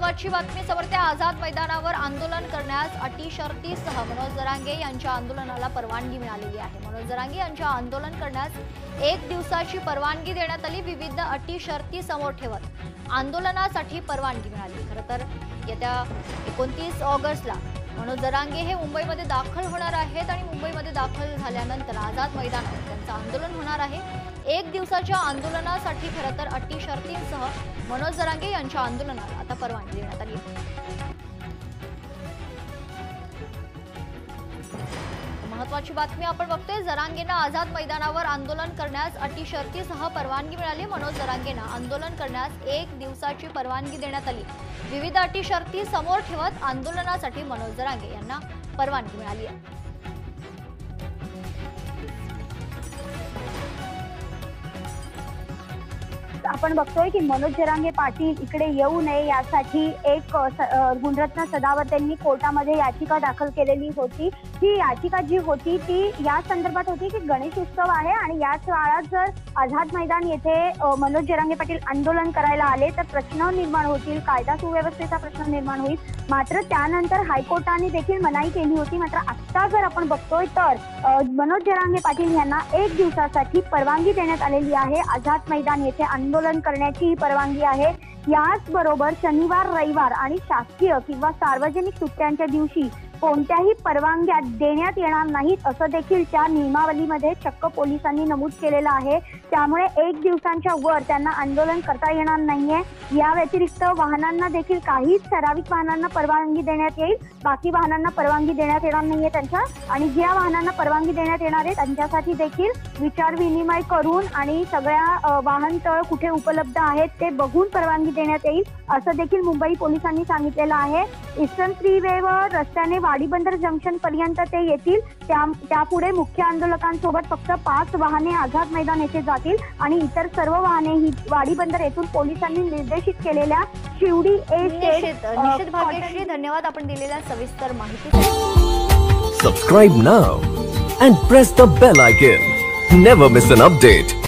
महत्त्वाची बातमी समोर आझाद मैदानावर आंदोलन करण्यास अटी शर्तीसह मनोज जरांगे यांच्या आंदोलनाला परवानगी मिळालेली आहे। मनोज जरांगे यांच्या आंदोलन करण्यास 1 दिवसाची परवानगी देण्यात आली। विविध अटी शर्ती समोर ठेवत आंदोलनासाठी परवानगी मिळाली। खरं तर येत्या 29 ऑगस्टला मनोज जरांगे हे मुंबईमध्ये दाखल होणार आहेत आणि मुंबईमध्ये दाखल झाल्यानंतर आझाद मैदानावर त्यांचं आंदोलन होणार आहे। 1 दिवसाच्या आंदोलनासाठी खरं तर अटी शर्तींसह मनोज जरांगे यांच्या आंदोलनाला आता परवानगी देण्यात आली आहे। महत्त्वाची बातमी आपण बघतोय, जरांगेंना आझाद मैदानावर आंदोलन करण्यास अटी शर्तीसह परवानगी मिळाली। मनोज जरांगेंना आंदोलन करण्यास 1 दिवसाची परवानगी देण्यात आली। विविध अटी शर्ती समोर ठेवत आंदोलनासाठी मनोज जरांगे यांना परवानगी मिळाली आहे। आपण बघतोय की मनोज जरांगे पाटील इकडे येऊ नये यासाठी एक गुणरत्न सदावर्त यांनी कोर्टामध्ये याचिका दाखल केलेली होती। ही याचिका जी होती ती या संदर्भात होती की गणेश उत्सव आहे आणि याच काळात जर आझाद मैदान येथे मनोज जरांगे पाटील आंदोलन करायला आले तर प्रश्न निर्माण होतील, कायदा सुव्यवस्थेचा प्रश्न निर्माण होईल। मात्र त्यानंतर हायकोर्टाने देखील मनाई केली होती। मात्र आता जर आपण बघतोय तर मनोज जरांगे पाटील यांना 1 दिवसासाठी परवानगी देण्यात आलेली आहे। आझाद मैदान येथे आंदोलन करण्याची ही परवानगी आहे। याचबरोबर शनिवार, रविवार आणि शासकीय किंवा सार्वजनिक सुट्ट्यांच्या दिवशी कोणत्याही परवानग्या देण्यात येणार नाहीत असं देखील त्या नियमावलीमध्ये चक्क पोलिसांनी नमूद केलेलं आहे। त्यामुळे 1 दिवसांच्या वर त्यांना आंदोलन करता येणार नाहीये। या व्यतिरिक्त वाहनांना देखील काही ठराविक वाहनांना परवानगी देण्यात येईल, बाकी वाहनांना परवानगी देण्यात येणार नाहीये त्यांच्या। आणि ज्या वाहनांना परवानगी देण्यात येणार आहे त्यांच्यासाठी देखील विचार विनिमय करून आणि सगळ्या वाहनतळ कुठे उपलब्ध आहेत ते बघून परवानगी देण्यात येईल असं देखील मुंबई पोलिसांनी सांगितलेलं आहे। ईस्टर्न फ्रीवेवर रस्त्याने वाडीबंदर जंक्शन पर्यंत ते येतील। त्यापुढे मुख्य आंदोलकांसोबत फक्त 5 वाहने आझाद मैदान येथे जातील आणि इतर सर्व वाहने ही वाडीबंदर येथून पोलिसांनी निर्देशित केलेल्या शिवडी निश्चित भाग्यश्री, धन्यवाद आपण दिलेल्या सविस्तर माहितीसाठी। Subscribe now and press the bell icon. Never miss an update.